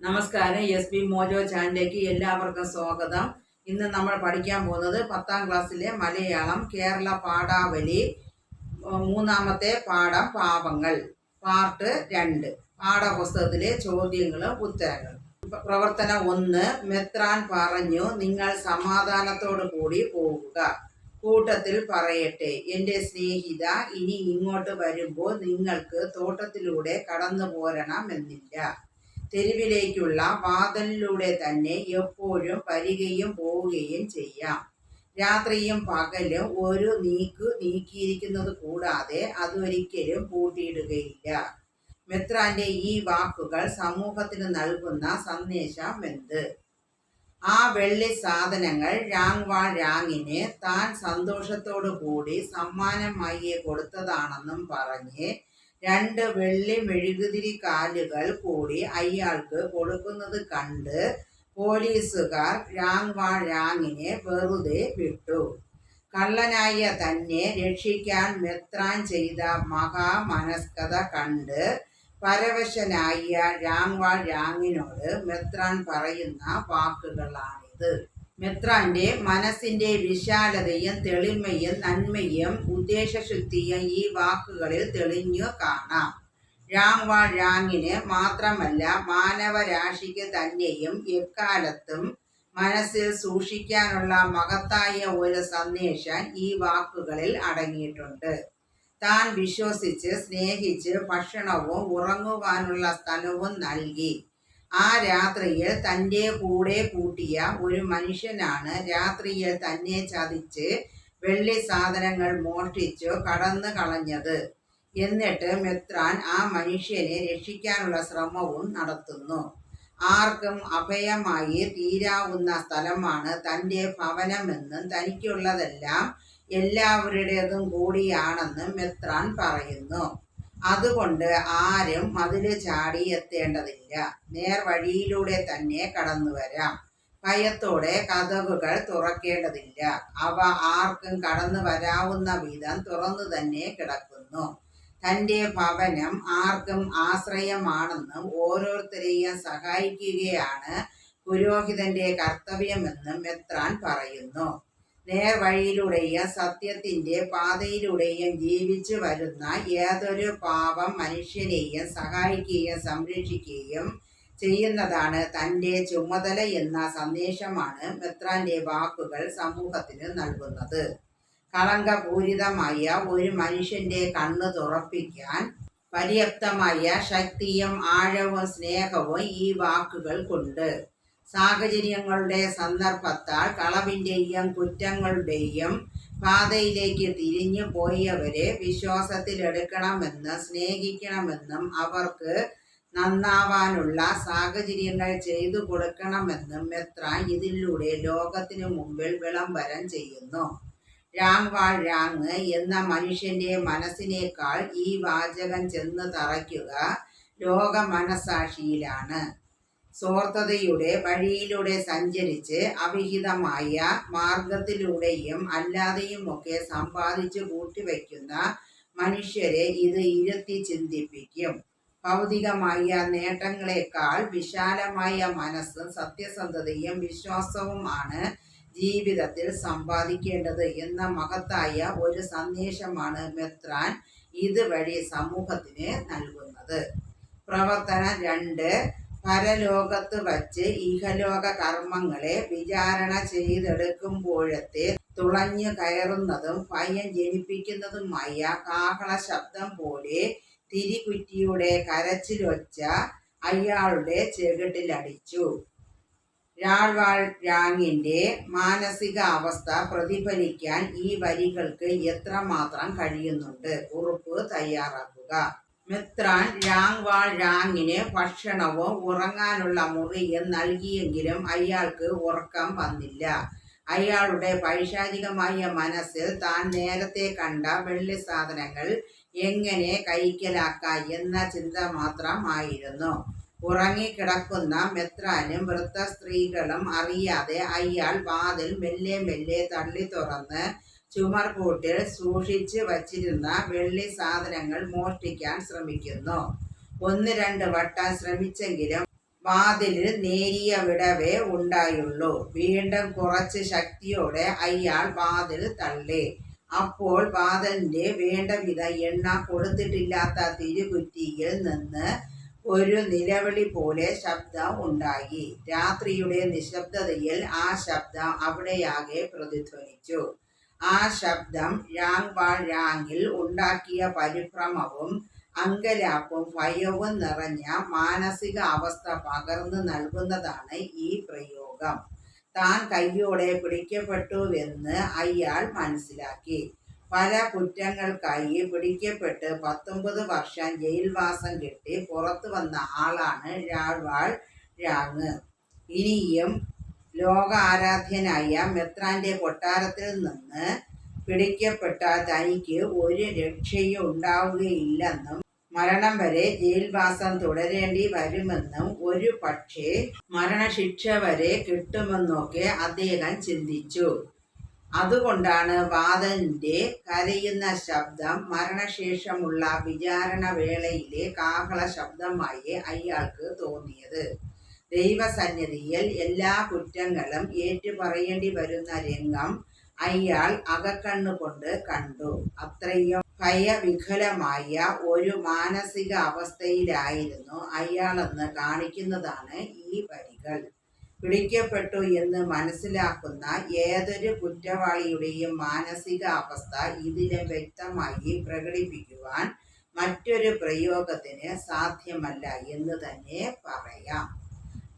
നമസ്കാരം. SP mojo ചാനലിലേക്ക് എല്ലാവർക്കും സ്വാഗതം. ഇന്ന് നമ്മൾ പഠിക്കാൻ പോകുന്നത് 10ാം ക്ലാസ്സിലെ മലയാളം കേരള പാഠാവലി മൂന്നാമത്തെ പാഠം പാപങ്ങൾ പാർട്ട് 2 പാഠപുസ്തകത്തിലെ ചോദ്യങ്ങളും ഉത്തരങ്ങളും. പ്രവർത്തനം 1. മെത്രാൻ പറഞ്ഞു, നിങ്ങൾ സമാധാനത്തോടു കൂടി പോവുക. കൂട്ടത്തിൽ പറയട്ടെ, എൻ്റെ സ്നേഹിത, ഇനി ഇങ്ങോട്ട് വരുമ്പോൾ നിങ്ങൾക്ക് തോട്ടത്തിലൂടെ കടന്നു പോരണമെന്നില്ല. തെരുവിലേക്കുള്ള വാതിലിലൂടെ തന്നെ എപ്പോഴും വരികയും പോവുകയും ചെയ്യാം. രാത്രിയും പകലും ഒരു നീക്കിയിരിക്കുന്നത് കൂടാതെ അതൊരിക്കലും പൂട്ടിയിടുകയില്ല. മെത്രാന്റെ ഈ വാക്കുകൾ സമൂഹത്തിന് നൽകുന്ന സന്ദേശം എന്ത്? ആ വെള്ളി സാധനങ്ങൾ രാങ്ങിന് താൻ സന്തോഷത്തോടു കൂടി സമ്മാനമായി കൊടുത്തതാണെന്നും പറഞ്ഞ് 2 വെള്ളി മെഴുകുതിരി കാലുകൾ കൂടി അയാൾക്ക് കൊടുക്കുന്നത് കണ്ട് പോലീസുകാർ രാങ്ങിനെ വെറുതെ വിട്ടു. കള്ളനായ തന്നെ രക്ഷിക്കാൻ മെത്രാൻ ചെയ്ത മഹാമനസ്കത കണ്ട് പരവശനായ രാങ്ങിനോട് മെത്രാൻ പറയുന്ന വാക്കുകളാണിത്. മെത്രാന്റെ മനസ്സിന്റെ വിശാലതയും തെളിമയും നന്മയും ഉദ്ദേശശുദ്ധിയും ഈ വാക്കുകളിൽ തെളിഞ്ഞു കാണാം. രാങ്ങിന് മാത്രമല്ല, മാനവരാശിക്ക് തന്നെയും എക്കാലത്തും മനസ്സിൽ സൂക്ഷിക്കാനുള്ള മഹത്തായ ഒരു സന്ദേശം ഈ വാക്കുകളിൽ അടങ്ങിയിട്ടുണ്ട്. താൻ വിശ്വസിച്ച് സ്നേഹിച്ച് ഭക്ഷണവും ഉറങ്ങുവാനുള്ള സ്ഥലവും നൽകി ആ രാത്രിയിൽ തൻ്റെ കൂടെ കൂട്ടിയ ഒരു മനുഷ്യനാണ് രാത്രിയിൽ തന്നെ ചതിച്ച് വെള്ളി സാധനങ്ങൾ മോഷ്ടിച്ചു കടന്നു കളഞ്ഞത്. എന്നിട്ട് മെത്രാൻ ആ മനുഷ്യനെ രക്ഷിക്കാനുള്ള ശ്രമവും നടത്തുന്നു. ആർക്കും അഭയമായി തീരാവുന്ന സ്ഥലമാണ് തൻ്റെ ഭവനമെന്നും തനിക്കുള്ളതെല്ലാം എല്ലാവരുടേതും കൂടിയാണെന്നും മെത്രാൻ പറയുന്നു. അതുകൊണ്ട് ആരും മതില് ചാടി എത്തേണ്ടതില്ല. നേർവഴിയിലൂടെ തന്നെ കടന്നു വരാം. ഭയത്തോടെ കതകുകൾ തുറക്കേണ്ടതില്ല. അവ ആർക്കും കടന്നു വരാവുന്ന വിധം തുറന്നു തന്നെ കിടക്കുന്നു. തൻ്റെ ഭവനം ആർക്കും ആശ്രയമാണെന്നും ഓരോരുത്തരെയും സഹായിക്കുകയാണ് പുരോഹിതന്റെ കർത്തവ്യമെന്നും മെത്രാൻ പറയുന്നു. നേർവഴിയിലൂടെയും സത്യത്തിന്റെ പാതയിലൂടെയും ജീവിച്ചു വരുന്ന ഏതൊരു പാവം മനുഷ്യനെയും സഹായിക്കുകയും സംരക്ഷിക്കുകയും ചെയ്യുന്നതാണ് തൻ്റെ ചുമതല എന്ന സന്ദേശമാണ് മെത്രാന്റെ വാക്കുകൾ സമൂഹത്തിന് നൽകുന്നത്. കളങ്കപൂരിതമായ ഒരു മനുഷ്യന്റെ കണ്ണ് തുറപ്പിക്കാൻ പര്യാപ്തമായ ശക്തിയും ആഴവും സ്നേഹവും ഈ വാക്കുകൾക്കുണ്ട്. സാഹചര്യങ്ങളുടെ സന്ദർഭത്താൽ കളവിൻ്റെയും കുറ്റങ്ങളുടെയും പാതയിലേക്ക് തിരിഞ്ഞു പോയവരെ വിശ്വാസത്തിലെടുക്കണമെന്നും സ്നേഹിക്കണമെന്നും അവർക്ക് നന്നാവാനുള്ള സാഹചര്യങ്ങൾ ചെയ്തു കൊടുക്കണമെന്നും മെത്രാൻ ഇതിലൂടെ ലോകത്തിനു മുമ്പിൽ വിളംബരം ചെയ്യുന്നു. രാങ് എന്ന മനുഷ്യന്റെ മനസ്സിനേക്കാൾ ഈ വാചകം ചെന്ന് തറയ്ക്കുക ലോക മനസാക്ഷിയിലാണ്. സ്വാർത്ഥതയുടെ വഴിയിലൂടെ സഞ്ചരിച്ച് അവിഹിതമായ മാർഗത്തിലൂടെയും അല്ലാതെയുമൊക്കെ സമ്പാദിച്ചു കൂട്ടിവയ്ക്കുന്ന മനുഷ്യരെ ഇത് ഇരുത്തി ചിന്തിപ്പിക്കും. ഭൗതികമായ നേട്ടങ്ങളെക്കാൾ വിശാലമായ മനസ്സും സത്യസന്ധതയും വിശ്വാസവുമാണ് ജീവിതത്തിൽ സമ്പാദിക്കേണ്ടത് എന്ന മഹത്തായ ഒരു സന്ദേശമാണ് മെത്രാൻ ഇതുവഴി സമൂഹത്തിന് നൽകുന്നത്. പ്രവർത്തനം 2. പരലോകത്ത് വച്ച് ഇഹലോക കർമ്മങ്ങളെ വിചാരണ ചെയ്തെടുക്കുമ്പോഴത്തെ തുളഞ്ഞു കയറുന്നതും ഭയം ജനിപ്പിക്കുന്നതുമായ കാഹള ശബ്ദം പോലെ തിരികുറ്റിയുടെ കരച്ചിലൊച്ച അയാളുടെ ചെകിട്ടിലടിച്ചു. രാങ്ങിന്റെ മാനസിക അവസ്ഥ പ്രതിഫലിക്കാൻ ഈ വരികൾക്ക് എത്രമാത്രം കഴിയുന്നുണ്ട്? കുറിപ്പ് തയ്യാറാക്കുക. മെത്രാൻ രാങ്ങിന് ഭക്ഷണവും ഉറങ്ങാനുള്ള മുറിയും നൽകിയെങ്കിലും അയാൾക്ക് ഉറക്കം വന്നില്ല. അയാളുടെ പൈശാചികമായ മനസ്സിൽ താൻ നേരത്തെ കണ്ട വെള്ളി സാധനങ്ങൾ എങ്ങനെ കൈക്കലാക്കാം എന്ന ചിന്ത മാത്രമായിരുന്നു. ഉറങ്ങിക്കിടക്കുന്ന മെത്രാനും വൃദ്ധ സ്ത്രീകളും അറിയാതെ അയാൾ വാതിൽ മെല്ലെ മെല്ലെ തള്ളി തുറന്ന് ചുമർകൂട്ടിൽ സൂക്ഷിച്ചു വച്ചിരുന്ന വെള്ളി സാധനങ്ങൾ മോഷ്ടിക്കാൻ ശ്രമിക്കുന്നു. 1-2 വട്ടം ശ്രമിച്ചെങ്കിലും വാതിലിൽ നേരിയ വിടവേ ഉണ്ടായുള്ളൂ. വീണ്ടും കുറച്ച് ശക്തിയോടെ അയാൾ വാതിൽ തള്ളി. അപ്പോൾ വാതിലിന്റെ വേണ്ടവിധ എണ്ണ കൊടുത്തിട്ടില്ലാത്ത തിരുകുറ്റിയിൽ നിന്ന് ഒരു നിലവിളി പോലെ ശബ്ദം ഉണ്ടായി. രാത്രിയുടെ നിശബ്ദതയിൽ ആ ശബ്ദം അവിടെയാകെ പ്രതിധ്വനിച്ചു. ആ ശബ്ദം രാങ് വാൾ രാങ്ങിൽ ഉണ്ടാക്കിയ പരിഭ്രമവും അങ്കലാപ്പും ഭയവും നിറഞ്ഞ മാനസിക അവസ്ഥ പകർന്നു നൽകുന്നതാണ് ഈ പ്രയോഗം. താൻ കയ്യോടെ പിടിക്കപ്പെട്ടുവെന്ന് അയാൾ മനസ്സിലാക്കി. പല കുറ്റങ്ങൾക്കായി പിടിക്കപ്പെട്ട് 19 വർഷം ജയിൽവാസം കിട്ടി പുറത്തു വന്ന ആളാണ് രാൾവാൾ രാങ്. ഇനിയും ലോക ആരാധ്യനായ മെത്രാന്റെ കൊട്ടാരത്തിൽ നിന്ന് പിടിക്കപ്പെട്ടാൽ തനിക്ക് ഒരു രക്ഷയും ഉണ്ടാവുകയില്ലെന്നും മരണം വരെ ജയിൽവാസം തുടരേണ്ടി വരുമെന്നും ഒരു പക്ഷേ മരണശിക്ഷ വരെ കിട്ടുമെന്നൊക്കെ അദ്ദേഹം ചിന്തിച്ചു. അതുകൊണ്ടാണ് വാതിലിന്റെ കരയുന്ന ശബ്ദം മരണശേഷമുള്ള വിചാരണ വേളയിലെ കാഹള ശബ്ദമായി അയാൾക്ക് തോന്നിയത്. ദൈവസന്നിധിയിൽ എല്ലാ കുറ്റങ്ങളും ഏറ്റുപറയേണ്ടി വരുന്ന രംഗം അയാൾ അകക്കണ്ണുകൊണ്ട് കണ്ടു. അത്രയും ഭയവിഹ്വലമായ ഒരു മാനസിക അവസ്ഥയിലായിരുന്നു അയാളെന്ന് കാണിക്കുന്നതാണ് ഈ വരികൾ. പിടിക്കപ്പെട്ടു എന്ന് മനസ്സിലാക്കുന്ന ഏതൊരു കുറ്റവാളിയുടെയും മാനസിക അവസ്ഥ ഇതിലും വ്യക്തമായി പ്രകടിപ്പിക്കുവാൻ മറ്റൊരു പ്രയോഗത്തിന് സാധ്യമല്ല എന്ന് തന്നെ പറയാം.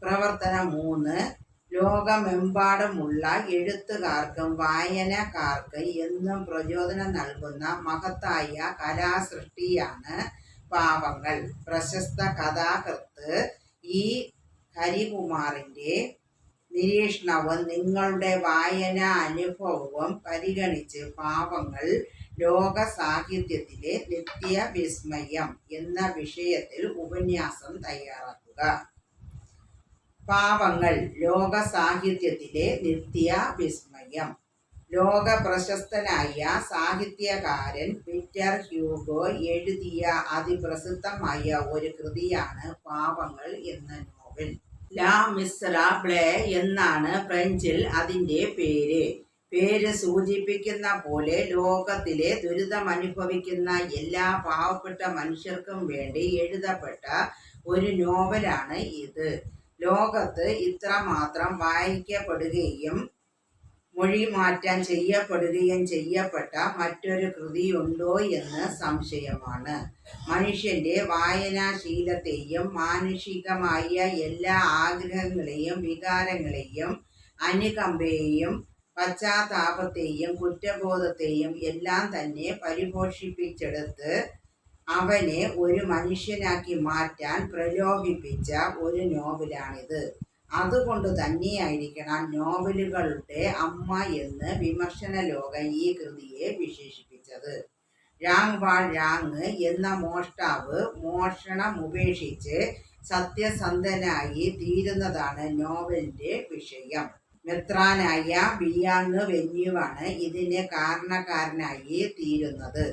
പ്രവർത്തനം 3. ലോകമെമ്പാടുമുള്ള എഴുത്തുകാർക്കും വായനക്കാർക്ക് എന്നും പ്രചോദനം നൽകുന്ന മഹത്തായ കലാസൃഷ്ടിയാണ് പാവങ്ങൾ. പ്രശസ്ത കഥാകൃത്ത് ഇ. ഹരികുമാറിന്റെ നിരീക്ഷണവും നിങ്ങളുടെ വായനാ അനുഭവവും പരിഗണിച്ച് പാവങ്ങൾ ലോക സാഹിത്യത്തിലെ നിത്യവിസ്മയം എന്ന വിഷയത്തിൽ ഉപന്യാസം തയ്യാറാക്കുക. പാവങ്ങൾ ലോക സാഹിത്യത്തിലെ നിത്യവിസ്മയം. ലോക പ്രശസ്തനായ സാഹിത്യകാരൻ വിക്ടർ ഹ്യൂഗോ എഴുതിയ അതിപ്രസിദ്ധമായ ഒരു കൃതിയാണ് പാവങ്ങൾ എന്ന നോവൽ. ലാ മിസറബിളെ എന്നാണ് ഫ്രഞ്ചിൽ അതിൻ്റെ പേര്. പേര് സൂചിപ്പിക്കുന്ന പോലെ ലോകത്തിലെ ദുരിതമനുഭവിക്കുന്ന എല്ലാ പാവപ്പെട്ട മനുഷ്യർക്കും വേണ്ടി എഴുതപ്പെട്ട ഒരു നോവലാണ് ഇത്. ലോകത്ത് ഇത്രമാത്രം വായിക്കപ്പെടുകയും മൊഴിമാറ്റം ചെയ്യപ്പെടുകയും ചെയ്യപ്പെട്ട മറ്റൊരു കൃതിയുണ്ടോ എന്ന് സംശയമാണ്. മനുഷ്യന്റെ വായനാശീലത്തെയും മാനുഷികമായ എല്ലാ ആഗ്രഹങ്ങളെയും വികാരങ്ങളെയും അനുകമ്പയെയും പശ്ചാത്താപത്തെയും കുറ്റബോധത്തെയും എല്ലാം തന്നെ പരിപോഷിപ്പിച്ചെടുത്ത് അവനെ ഒരു മനുഷ്യനാക്കി മാറ്റാൻ പ്രലോഭിപ്പിച്ച ഒരു നോവലാണിത്. അതുകൊണ്ട് തന്നെയായിരിക്കണം നോവലുകളുടെ അമ്മ എന്ന് വിമർശന ലോകം ഈ കൃതിയെ വിശേഷിപ്പിച്ചത്. രാങ് വാൾ രാങ് എന്ന മോഷ്ടാവ് മോഷണമുപേക്ഷിച്ച് സത്യസന്ധനായി തീരുന്നതാണ് നോവലിന്റെ വിഷയം. മെത്രാനായ ബിയാങ് വെന്യുവാണ് ഇതിന് കാരണക്കാരനായി തീരുന്നത്.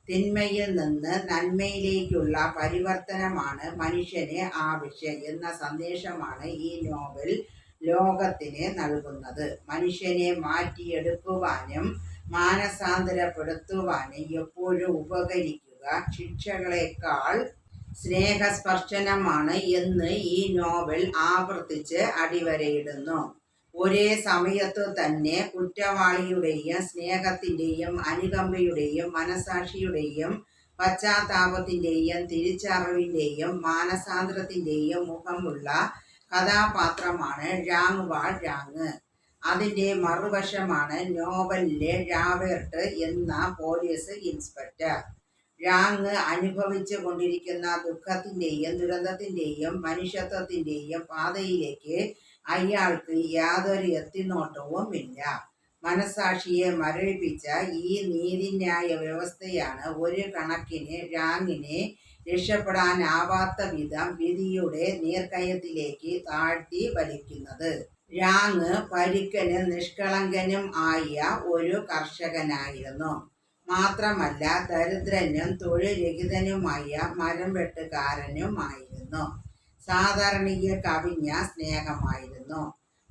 തിന്മയിൽ നിന്ന് നന്മയിലേക്കുള്ള പരിവർത്തനമാണ് മനുഷ്യന് ആവശ്യം എന്ന സന്ദേശമാണ് ഈ നോവൽ ലോകത്തിന് നൽകുന്നത്. മനുഷ്യനെ മാറ്റിയെടുക്കുവാനും മാനസാന്തരപ്പെടുത്തുവാനും എപ്പോഴും ഉപകരിക്കുക ശിക്ഷകളെക്കാൾ സ്നേഹസ്പർശനമാണ് എന്ന് ഈ നോവൽ ആവർത്തിച്ച് അടിവരയിടുന്നു. ഒരേ സമയത്തു തന്നെ കുറ്റവാളിയുടെയും സ്നേഹത്തിൻ്റെയും അനുകമ്പയുടെയും മനസാക്ഷിയുടെയും പശ്ചാത്താപത്തിൻ്റെയും തിരിച്ചറിവിൻ്റെയും മാനസാന്തരത്തിൻ്റെയും മുഖമുള്ള കഥാപാത്രമാണ് രാങ് വാൾ രാങ്. അതിൻ്റെ മറുവശമാണ് നോവലിലെ രാബേർട്ട് എന്ന പോലീസ് ഇൻസ്പെക്ടർ. രാങ് അനുഭവിച്ചു കൊണ്ടിരിക്കുന്ന ദുഃഖത്തിൻ്റെയും ദുരന്തത്തിൻ്റെയും മനുഷ്യത്വത്തിൻ്റെയും പാതയിലേക്ക് അയാൾക്ക് യാതൊരു എത്തിനോട്ടവുമില്ല. മനസാക്ഷിയെ മരവിപ്പിച്ച ഈ നീതിന്യായ വ്യവസ്ഥയാണ് ഒരു കണക്കിന് രാങ്ങിനെ രക്ഷപ്പെടാനാവാത്ത വിധം വിധിയുടെ നീർക്കയത്തിലേക്ക് താഴ്ത്തി വലിക്കുന്നത്. രാങ് പരുക്കനും നിഷ്കളങ്കനും ആയ ഒരു കർഷകനായിരുന്നു. മാത്രമല്ല ദരിദ്രനും തൊഴിൽ രഹിതനുമായ മരം വെട്ടുകാരനുമായിരുന്നു. സാധാരണയിൽ കവിഞ്ഞ സ്നേഹമായിരുന്നു.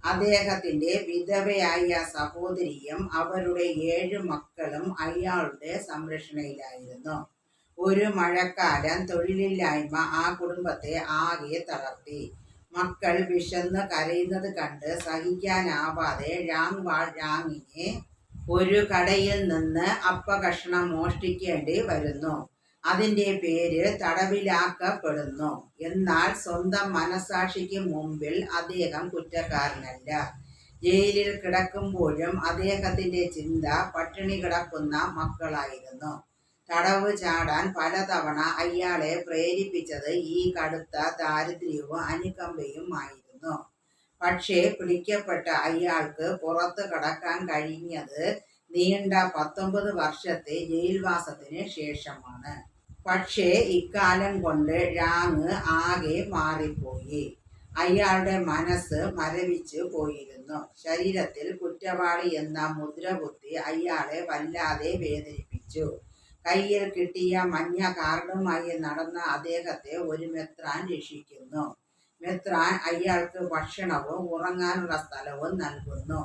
അദ്ദേഹത്തിന്റെ വിധവയായ സഹോദരിയും അവരുടെ 7 മക്കളും അയാളുടെ സംരക്ഷണയിലായിരുന്നു. ഒരു മഴക്കാലം തൊഴിലില്ലായ്മ ആ കുടുംബത്തെ ആകെ തളർത്തി. മക്കൾ വിശന്ന് കരയുന്നത് കണ്ട് സഹിക്കാനാവാതെ രാങ്ങിനെ ഒരു കടയിൽ നിന്ന് അപ്പകഷ്ണം മോഷ്ടിക്കേണ്ടി വരുന്നു. അതിന്റെ പേര് തടവിലാക്കപ്പെടുന്നു. എന്നാൽ സ്വന്തം മനസാക്ഷിക്ക് മുമ്പിൽ അദ്ദേഹം കുറ്റക്കാരനല്ല. ജയിലിൽ കിടക്കുമ്പോഴും അദ്ദേഹത്തിന്റെ ചിന്ത പട്ടിണി കിടക്കുന്ന മക്കളായിരുന്നു. തടവ് ചാടാൻ പലതവണ അയാളെ പ്രേരിപ്പിച്ചത് ഈ കടുത്ത ദാരിദ്ര്യവും അനുകമ്പയും ആയിരുന്നു. പക്ഷേ പിടിക്കപ്പെട്ട അയാൾക്ക് പുറത്തു കടക്കാൻ കഴിഞ്ഞത് നീണ്ട 19 വർഷത്തെ ജയിൽവാസത്തിന് ശേഷമാണ്. പക്ഷേ ഇക്കാലം കൊണ്ട് രാങ് ആകെ മാറിപ്പോയി. അയാളുടെ മനസ്സ് മരവിച്ചു പോയിരുന്നു. ശരീരത്തിൽ കുറ്റവാളി എന്ന മുദ്ര കുത്തി അയാളെ വല്ലാതെ വേദനിപ്പിച്ചു. കയ്യിൽ കിട്ടിയ മഞ്ഞ കാർഡുമായി നടന്ന അദ്ദേഹത്തെ ഒരു മെത്രാൻ രക്ഷിക്കുന്നു. മെത്രാൻ അയാൾക്ക് ഭക്ഷണവും ഉറങ്ങാനുള്ള സ്ഥലവും നൽകുന്നു.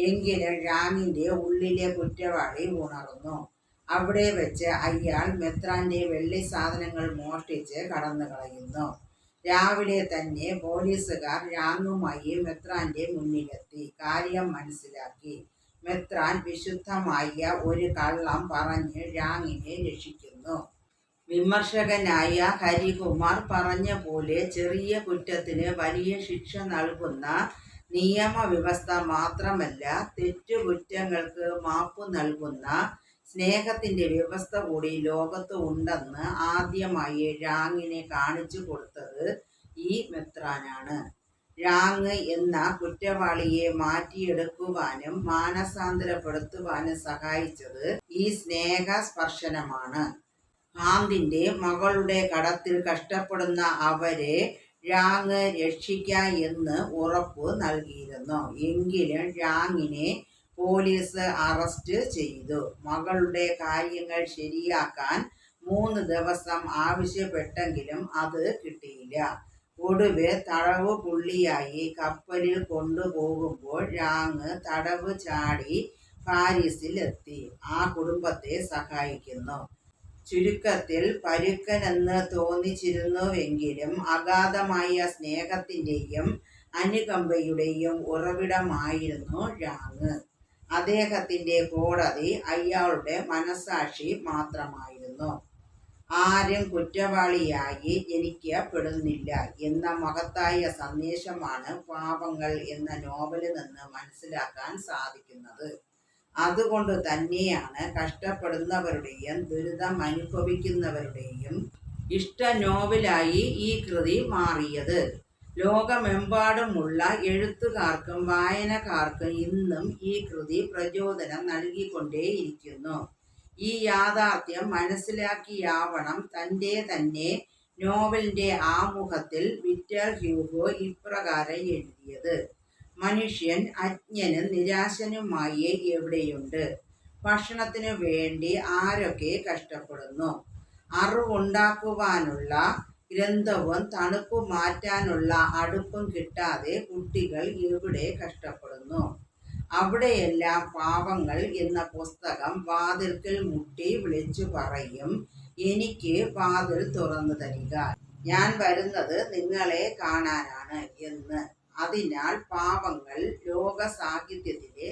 എങ്കിലും രാങ്ങിന്റെ ഉള്ളിലെ കുറ്റവാളി ഉണർന്നു. അവിടെ വെച്ച് അയാൾ മെത്രാന്റെ വെള്ളി സാധനങ്ങൾ മോഷ്ടിച്ച് കടന്നു കളയുന്നു. രാവിലെ തന്നെ പോലീസുകാർ രാങ്ങുമായി മെത്രാന്റെ മുന്നിലെത്തി കാര്യം മനസ്സിലാക്കി. മെത്രാൻ വിശുദ്ധമായ ഒരു കള്ളം പറഞ്ഞ് രാങ്ങിനെ രക്ഷിക്കുന്നു. വിമർശകനായ ഹരികുമാർ പറഞ്ഞ പോലെ ചെറിയ കുറ്റത്തിന് വലിയ ശിക്ഷ നൽകുന്ന നിയമവ്യവസ്ഥ മാത്രമല്ല, തെറ്റുകുറ്റങ്ങൾക്ക് മാപ്പു നൽകുന്ന സ്നേഹത്തിന്റെ വ്യവസ്ഥ കൂടി ലോകത്ത് ഉണ്ടെന്ന് ആദ്യമായി രാങ്ങിനെ കാണിച്ചു കൊടുത്തത് ഈ മെത്രാനാണ്. രാങ് എന്ന കുറ്റവാളിയെ മാറ്റിയെടുക്കുവാനും മാനസാന്തരപ്പെടുത്തുവാനും സഹായിച്ചത് ഈ സ്നേഹ സ്പർശനമാണ്. ഹാന്തിന്റെ മകളുടെ കടത്തിൽ കഷ്ടപ്പെടുന്ന അവരെ രാങ് രക്ഷിക്കാം എന്ന് ഉറപ്പു നൽകിയിരുന്നു. എങ്കിലും രാങ്ങിനെ പോലീസ് അറസ്റ്റ് ചെയ്തു. മകളുടെ കാര്യങ്ങൾ ശരിയാക്കാൻ 3 ദിവസം ആവശ്യപ്പെട്ടെങ്കിലും അത് കിട്ടിയില്ല. ഒടുവിൽ തടവ് പുള്ളിയായി കപ്പലിൽ കൊണ്ടുപോകുമ്പോൾ രാങ് തടവ് ചാടി പാരീസിൽ എത്തി ആ കുടുംബത്തെ സഹായിക്കുന്നു. ചുരുക്കത്തിൽ പരുക്കനെന്ന് തോന്നിച്ചിരുന്നുവെങ്കിലും അഗാധമായ സ്നേഹത്തിന്റെയും അനുകമ്പയുടെയും ഉറവിടമായിരുന്നു രാങ്. അദ്ദേഹത്തിന്റെ കോടതി അയാളുടെ മനസാക്ഷി മാത്രമായിരുന്നു. ആരും കുറ്റവാളിയായി ജനിക്കപ്പെടുന്നില്ല എന്ന മഹത്തായ സന്ദേശമാണ് പാവങ്ങൾ എന്ന നോവലിൽ നിന്ന് മനസ്സിലാക്കാൻ സാധിക്കുന്നത്. അതുകൊണ്ട് തന്നെയാണ് കഷ്ടപ്പെടുന്നവരുടെയും ദുരിതം അനുഭവിക്കുന്നവരുടെയും ഇഷ്ട നോവലായി ഈ കൃതി മാറിയത്. ലോകമെമ്പാടുമുള്ള എഴുത്തുകാർക്കും വായനക്കാർക്കും ഇന്നും ഈ കൃതി പ്രചോദനം നൽകിക്കൊണ്ടേയിരിക്കുന്നു. ഈ യാഥാർത്ഥ്യം മനസ്സിലാക്കിയാവണം തൻ്റെ തന്നെ നോവലിന്റെ ആമുഖത്തിൽ വിക്ടർ ഹ്യൂഗോ ഇപ്രകാരം എഴുതിയത്: മനുഷ്യൻ അജ്ഞനും നിരാശനുമായി എവിടെയുണ്ട്. ഭക്ഷണത്തിനു വേണ്ടി ആരൊക്കെ കഷ്ടപ്പെടുന്നു. അറിവുണ്ടാക്കുവാനുള്ള ഗ്രന്ഥവും തണുപ്പ് മാറ്റാനുള്ള അടുപ്പും കിട്ടാതെ കുട്ടികൾ എവിടെ കഷ്ടപ്പെടുന്നു. അവിടെയെല്ലാം പാവങ്ങൾ എന്ന പുസ്തകം വാതിൽക്കൽ മുട്ടി വിളിച്ചു പറയും, എനിക്ക് വാതിൽ തുറന്നു തരിക, ഞാൻ വരുന്നത് നിങ്ങളെ കാണാനാണ് എന്ന്. അതിനാൽ പാവങ്ങൾ ലോക സാഹിത്യത്തിലെ